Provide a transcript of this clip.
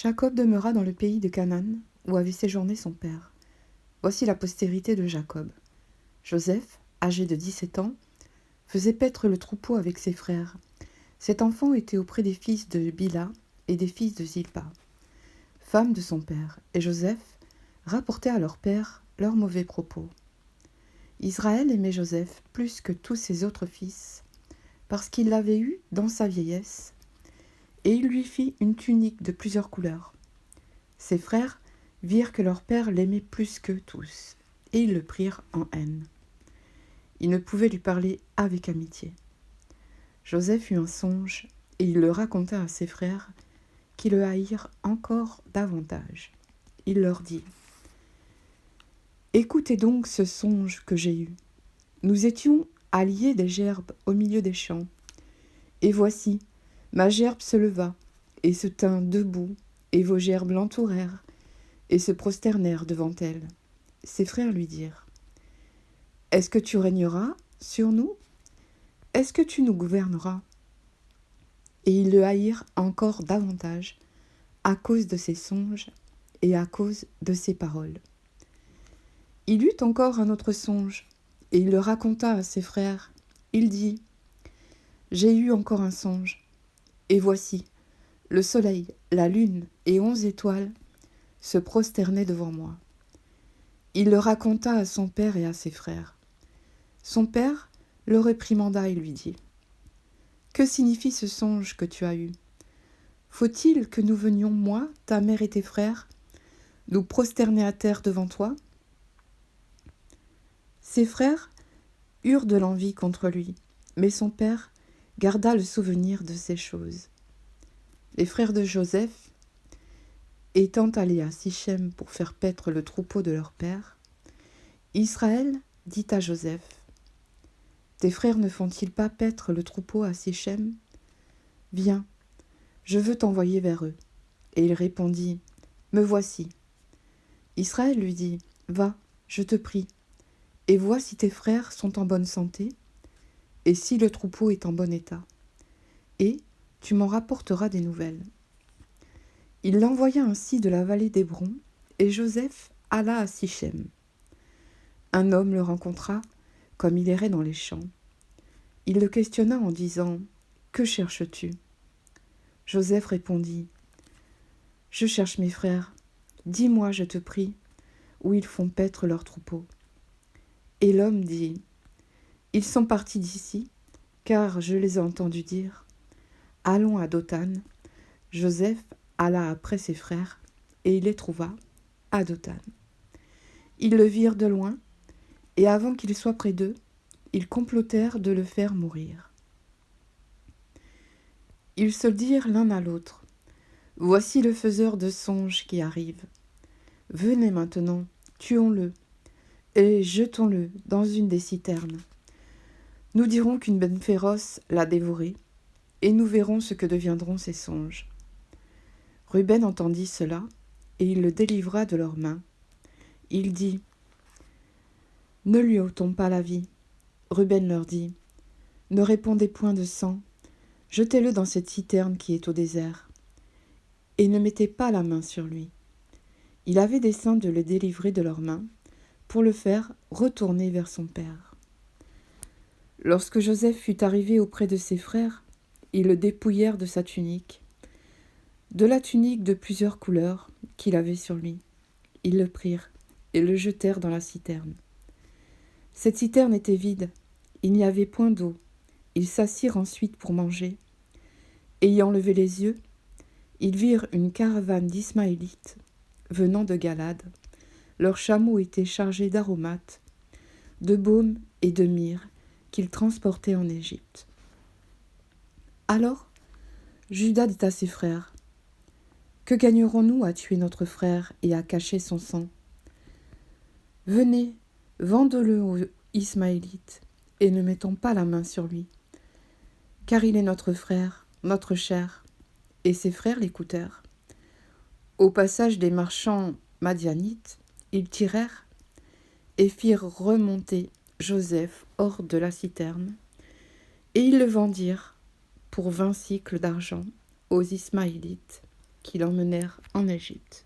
Jacob demeura dans le pays de Canaan, où avait séjourné son père. Voici la postérité de Jacob. Joseph, âgé de 17 ans, faisait paître le troupeau avec ses frères. Cet enfant était auprès des fils de Bila et des fils de Zilpa, femme de son père, et Joseph rapportait à leur père leurs mauvais propos. Israël aimait Joseph plus que tous ses autres fils, parce qu'il l'avait eu dans sa vieillesse, et il lui fit une tunique de plusieurs couleurs. Ses frères virent que leur père l'aimait plus qu'eux tous, et ils le prirent en haine. Ils ne pouvaient lui parler avec amitié. Joseph eut un songe, et il le raconta à ses frères, qui le haïrent encore davantage. Il leur dit : « Écoutez donc ce songe que j'ai eu. Nous étions alliés des gerbes au milieu des champs. Et voici, ma gerbe se leva, et se tint debout, et vos gerbes l'entourèrent, et se prosternèrent devant elle. Ses frères lui dirent : « Est-ce que tu régneras sur nous ? Est-ce que tu nous gouverneras ? » Et ils le haïrent encore davantage, à cause de ses songes et à cause de ses paroles. Il eut encore un autre songe, et il le raconta à ses frères. Il dit : « J'ai eu encore un songe, et voici, le soleil, la lune et 11 étoiles se prosternaient devant moi. » Il le raconta à son père et à ses frères. Son père le réprimanda et lui dit : « Que signifie ce songe que tu as eu ? Faut-il que nous venions, moi, ta mère et tes frères, nous prosterner à terre devant toi ? » Ses frères eurent de l'envie contre lui, mais son père garda le souvenir de ces choses. Les frères de Joseph, étant allés à Sichem pour faire paître le troupeau de leur père, Israël dit à Joseph : « Tes frères ne font-ils pas paître le troupeau à Sichem ? Viens, je veux t'envoyer vers eux. » Et il répondit : « Me voici. » Israël lui dit : « Va, je te prie, et vois si tes frères sont en bonne santé, et si le troupeau est en bon état, et tu m'en rapporteras des nouvelles. » Il l'envoya ainsi de la vallée d'Hébron, et Joseph alla à Sichem. Un homme le rencontra, comme il errait dans les champs. Il le questionna en disant : « Que cherches-tu ? » Joseph répondit : « Je cherche mes frères. Dis-moi, je te prie, où ils font paître leur troupeau. » Et l'homme dit : « Ils sont partis d'ici, car je les ai entendus dire : Allons à Dothan. » Joseph alla après ses frères, et il les trouva à Dothan. Ils le virent de loin, et avant qu'il soit près d'eux, ils complotèrent de le faire mourir. Ils se dirent l'un à l'autre : « Voici le faiseur de songes qui arrive. Venez maintenant, tuons-le, et jetons-le dans une des citernes. Nous dirons qu'une bête féroce l'a dévoré, et nous verrons ce que deviendront ses songes. » Ruben entendit cela, et il le délivra de leurs mains. Il dit : « Ne lui ôtons pas la vie. » Ruben leur dit : « Ne répandez point de sang, jetez-le dans cette citerne qui est au désert, et ne mettez pas la main sur lui. » Il avait dessein de le délivrer de leurs mains, pour le faire retourner vers son père. Lorsque Joseph fut arrivé auprès de ses frères, ils le dépouillèrent de sa tunique, de la tunique de plusieurs couleurs qu'il avait sur lui. Ils le prirent et le jetèrent dans la citerne. Cette citerne était vide, il n'y avait point d'eau. Ils s'assirent ensuite pour manger. Ayant levé les yeux, ils virent une caravane d'Ismaélites venant de Galade. Leurs chameaux étaient chargés d'aromates, de baume et de myrrhe qu'ils transportaient en Égypte. Alors Juda dit à ses frères : « Que gagnerons-nous à tuer notre frère et à cacher son sang ? Venez, vende-le aux Ismaélites, et ne mettons pas la main sur lui, car il est notre frère, notre chair. » Et ses frères l'écoutèrent. Au passage des marchands madianites, ils tirèrent et firent remonter Joseph hors de la citerne, et ils le vendirent pour 20 cycles d'argent aux Ismaélites, qui l'emmenèrent en Égypte.